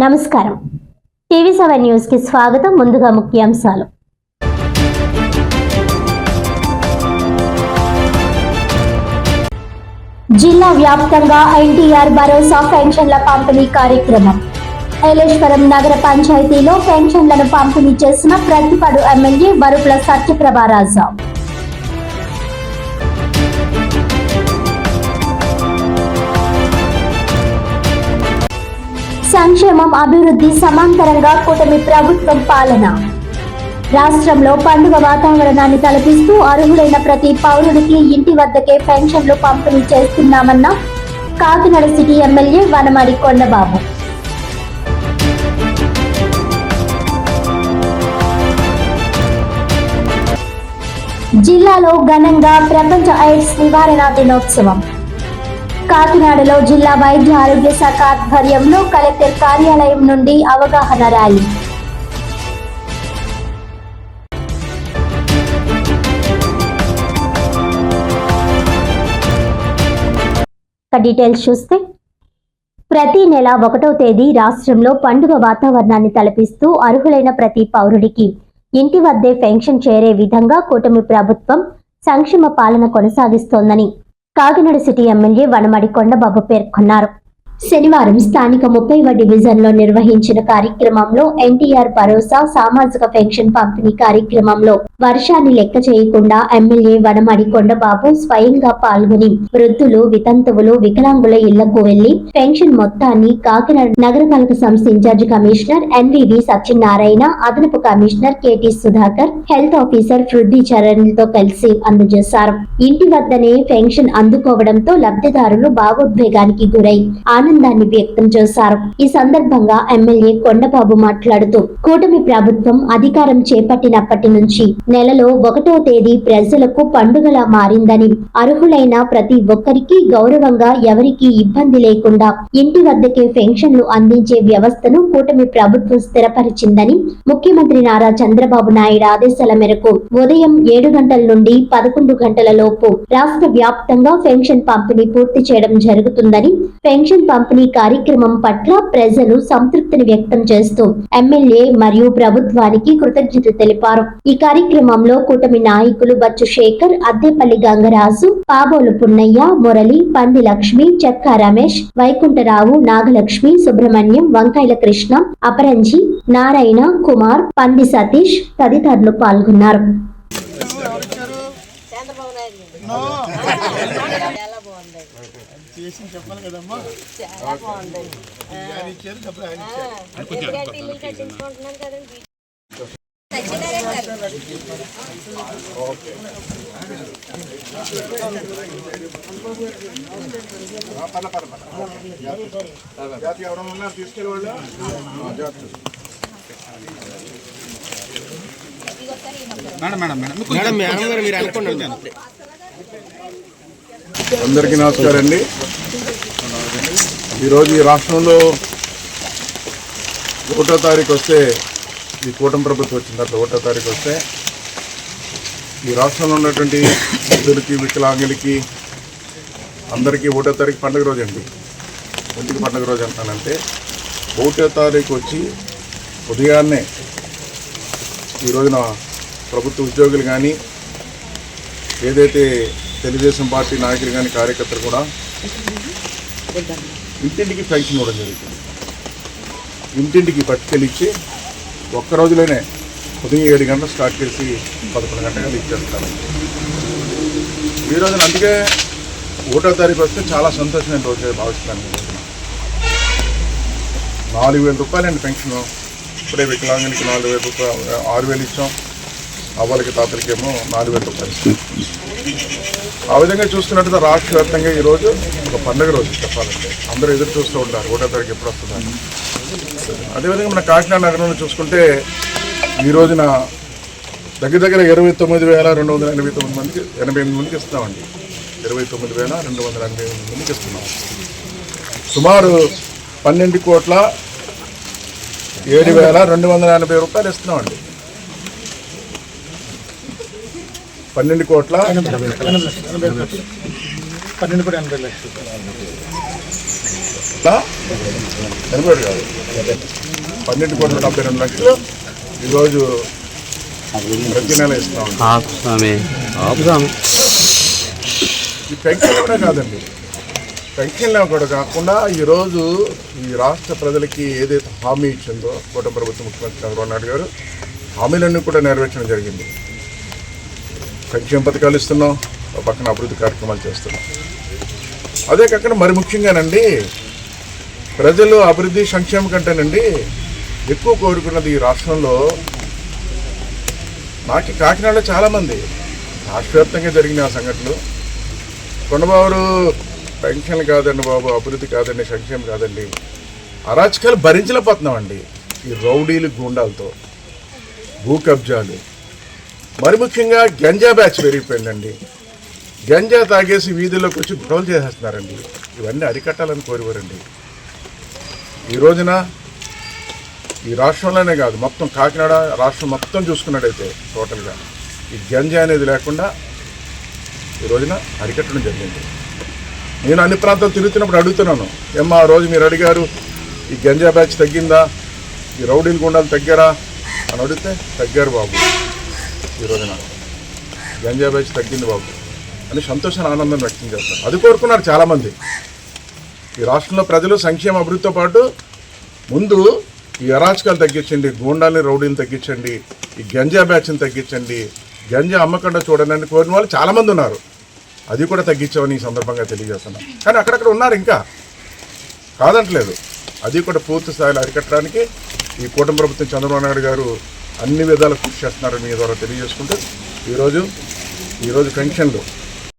నమస్కారం. టీవీ7 న్యూస్ కి స్వాగతం. ముందుగా ముఖ్యాంశాలు. జిల్లా వ్యాప్తంగా ఎన్టీఆర్ భరోసా పెన్షన్ల పంపిణీ కార్యక్రమం. ఏలేశ్వరం నగర పంచాయతీలో పెన్షన్లను పంపిణీ చేసిన ప్రతిపాడు ఎమ్మెల్యే వరుపుల సత్యప్రభారాజు. సంక్షేమం, అభివృద్ధి సమాంతరంగా కూటమి ప్రభుత్వం పాలన. రాష్ట్రంలో పండుగ వాతావరణాన్ని తలపిస్తూ అర్హులైన ప్రతి పౌరుడికి ఇంటి వద్దకే పెన్షన్లు పంపిణీ చేస్తున్నామన్న కాకినాడ సిటీ ఎమ్మెల్యే వనమాడి కొండబాబు. జిల్లాలో ఘనంగా ప్రపంచ ఎయిడ్స్ నివారణ దినోత్సవం. కాకినాడలో జిల్లా వైద్య ఆరోగ్య శాఖ ఆధ్వర్యంలో కలెక్టర్ కార్యాలయం నుండి అవగాహన ర్యాలీ. డీటెయిల్స్ చూస్తే, ప్రతి నెల 1వ తేదీ రాష్ట్రంలో పండుగ వాతావరణాన్ని తలపిస్తూ అర్హులైన ప్రతి పౌరుడికి ఇంటి వద్దే పెన్షన్ చేరే విధంగా కూటమి ప్రభుత్వం సంక్షేమ పాలన కొనసాగిస్తోందని కాకినాడ సిటీ ఎమ్మెల్యే వనమాడి కొండబాబు పేర్కొన్నారు. శనివారం స్థానిక 30వ డివిజన్లో నిర్వహించిన కార్యక్రమంలో ఎన్టీఆర్ భరోసా సామాజిక పెన్షన్ పంపిణీ కార్యక్రమంలో వర్షాన్ని లెక్క చేయకుండా ఎమ్మెల్యే వనమాడి కొండబాబు స్వయంగా పాల్గొని వృద్ధులు, వితంతువులు, వికలాంగుల ఇళ్లకు వెళ్లి పెన్షన్ మొత్తాన్ని కాకినాడ నగరపాలక సంస్థ ఇన్ఛార్జి కమిషనర్ ఎన్వివి సత్యనారాయణ, అదనపు commissioner KT Sudhakar, health officer వృద్ధి చరణ్లతో కలిసి అందజేశారు. ఇంటి వద్దనే పెన్షన్ అందుకోవడంతో లబ్ధిదారులు భావోద్వేగానికి గురై ఆనందాన్ని వ్యక్తం చేశారు. ఈ సందర్భంగా ఎమ్మెల్యే కొండబాబు మాట్లాడుతూ, కూటమి ప్రభుత్వం అధికారం చేపట్టినప్పటి నుంచి నెలలో 1వ తేదీ ప్రజలకు పండుగలా మారిందని, అర్హులైన ప్రతి ఒక్కరికి గౌరవంగా ఎవరికీ ఇబ్బంది లేకుండా ఇంటి వద్దకే పెన్షన్లు అందించే వ్యవస్థను కూటమి ప్రభుత్వం స్థిరపరిచిందని, ముఖ్యమంత్రి నారా చంద్రబాబు నాయుడు ఆదేశాల మేరకు ఉదయం 7 గంటల నుండి 11 గంటల లోపు రాష్ట్ర వ్యాప్తంగా పెన్షన్ పంపిణీ పూర్తి చేయడం జరుగుతుందని, పెన్షన్ పంపిణీ కార్యక్రమం పట్ల ప్రజలు సంతృప్తిని వ్యక్తం చేస్తూ ఎమ్మెల్యే మరియు ప్రభుత్వానికి కృతజ్ఞతలు తెలిపారు. ఈ కార్యక్రమంలో కూటమి నాయకులు బచ్చు శేఖర్, అద్దేపల్లి గంగరాజు, పాబోలు పున్నయ్య, మురళి, పంది లక్ష్మి, చెక్క రమేష్, వైకుంఠరావు, నాగలక్ష్మి, సుబ్రహ్మణ్యం, వంకాయల కృష్ణ, అపరంజి, నారాయణ, కుమార్, పంది సతీష్ తదితరులు పాల్గొన్నారు. చెప్పాలి కదమ్మా, చాలా బాగుంది. ఎవరన్నా తీసుకెళ్ళి అందరికీ నమస్కారం అండి. ఈరోజు ఈ రాష్ట్రంలో 1వ తారీఖు వస్తే, ఈ కూటమి ప్రభుత్వం వచ్చిన తర్వాత 1వ తారీఖు వస్తే ఈ రాష్ట్రంలో ఉన్నటువంటి వృద్ధులకి, వికలాంగులకి అందరికీ 1వ తారీఖు పండుగ రోజు అండి. ఎందుకు పండుగ రోజు అంటానంటే, 1వ తారీఖు వచ్చి ఉదయాన్నే ఈ రోజున ప్రభుత్వ ఉద్యోగులు కానీ, ఏదైతే తెలుగుదేశం పార్టీ నాయకులు కానీ, కార్యకర్తలు కూడా ఇంటింటికి పెన్షన్ ఇవ్వడం జరుగుతుంది. ఇంటింటికి పట్టుకెళ్ళిచ్చి ఒక్క రోజులోనే ఉదయం 7 గంటలు స్టార్ట్ చేసి 11 గంటలు ఇచ్చేస్తారు. ఈ రోజున అందుకే 1వ తారీఖు వస్తే చాలా సంతోషమైన రోజు భావిస్తాను. ఈ రోజున 4,000 రూపాయలండి పెన్షన్. ఇప్పుడే వికలాంగులకి 4,000 రూపాయలు, 6,000 ఇచ్చాం. అవ్వలకి, తాతలకేమో 4,000 రూపాయలు ఇస్తాం. ఆ విధంగా చూస్తున్నట్టుగా రాష్ట్ర వ్యాప్తంగా ఈరోజు ఒక పండుగ రోజు చెప్పాలంటే అందరూ ఎదురు చూస్తూ ఉంటారు 1వ తారీఖు ఎప్పుడు వస్తుందని. అదేవిధంగా మన కాకినాడ నగరంలో చూసుకుంటే ఈ రోజున దగ్గర 29,289 మందికి 88 మందికి ఇస్తున్నామండి. 29,288 మందికి ఇస్తున్నాం. సుమారు 12,07,280 రూపాయలు ఇస్తున్నామండి. 12,80,00,000 చనిపోయాడు కాదు 12,72,00,000 ఈరోజు ప్రతి నెల ఇస్తున్నాం. ఈ పెన్షన్లు కూడా కాదండి, పెన్షన్లు కూడా కాకుండా ఈరోజు ఈ రాష్ట్ర ప్రజలకి ఏదైతే హామీ ఇచ్చిందో కూటమి ప్రభుత్వం ముఖ్యమంత్రి చంద్రబాబు నాయుడు గారు హామీలన్నీ కూడా నెరవేర్చడం జరిగింది. సంక్షేమ పథకాలు ఇస్తున్నాం, ఒక పక్కన అభివృద్ధి కార్యక్రమాలు చేస్తున్నాం. అదే కాకుండా మరి ముఖ్యంగానండి ప్రజలు అభివృద్ధి సంక్షేమం కంటేనండి ఎక్కువ కోరుకున్నది ఈ రాష్ట్రంలో. నాకు కాకినాడలో చాలామంది రాష్ట్ర వ్యాప్తంగా జరిగిన ఆ సంఘటనలు, కొండబాబు పెన్షన్లు కాదండి బాబు, అభివృద్ధి కాదండి, సంక్షేమం కాదండి, అరాచకాలు భరించలేకపోతున్నామండి. ఈ రౌడీలు గూండాలతో భూ కబ్జాలు, మరి ముఖ్యంగా గంజా బ్యాచ్ పెరిగిపోయిందండి. గంజా తాగేసి వీధుల్లోకి వచ్చి గొడవలు చేసేస్తున్నారండి. ఇవన్నీ అరికట్టాలని కోరివారండి. ఈ రోజున ఈ రాష్ట్రంలోనే కాదు మొత్తం కాకినాడ రాష్ట్రం మొత్తం చూసుకున్నట్టయితే టోటల్గా ఈ గంజా అనేది లేకుండా ఈ రోజున అరికట్టడం జరిగింది. నేను అన్ని ప్రాంతాలు తిరుగుతున్నప్పుడు అడుగుతున్నాను, ఏమ్మా ఆ రోజు మీరు అడిగారు ఈ గంజా బ్యాచ్ తగ్గిందా, ఈ రౌడీలు గుండాలు తగ్గారా అని అడిగితే తగ్గారు బాబు, ఈ రోజున గంజా బ్యాచ్ తగ్గింది బాబు అని సంతోషాన్ని ఆనందం వ్యక్తం చేస్తారు. అది కోరుకున్నారు చాలామంది. ఈ రాష్ట్రంలో ప్రజలు సంక్షేమ అభివృద్ధితో పాటు ముందు ఈ అరాచకాలు తగ్గించండి, గూండాలని రౌడీలు తగ్గించండి, ఈ గంజా బ్యాచ్ని తగ్గించండి, గంజా అమ్మకుండా చూడండి కోరిన వాళ్ళు చాలామంది ఉన్నారు. అది కూడా తగ్గించామని ఈ సందర్భంగా తెలియజేస్తున్నాం. కానీ అక్కడక్కడ ఉన్నారు ఇంకా, కాదంటలేదు. అది కూడా పూర్తి స్థాయిలో అరికట్టడానికి ఈ కూటమి ప్రభుత్వం చంద్రబాబు నాయుడు గారు అన్ని విధాలు కృషి చేస్తున్నారని మీ ద్వారా తెలియజేసుకుంటూ ఈరోజు పెన్షన్లు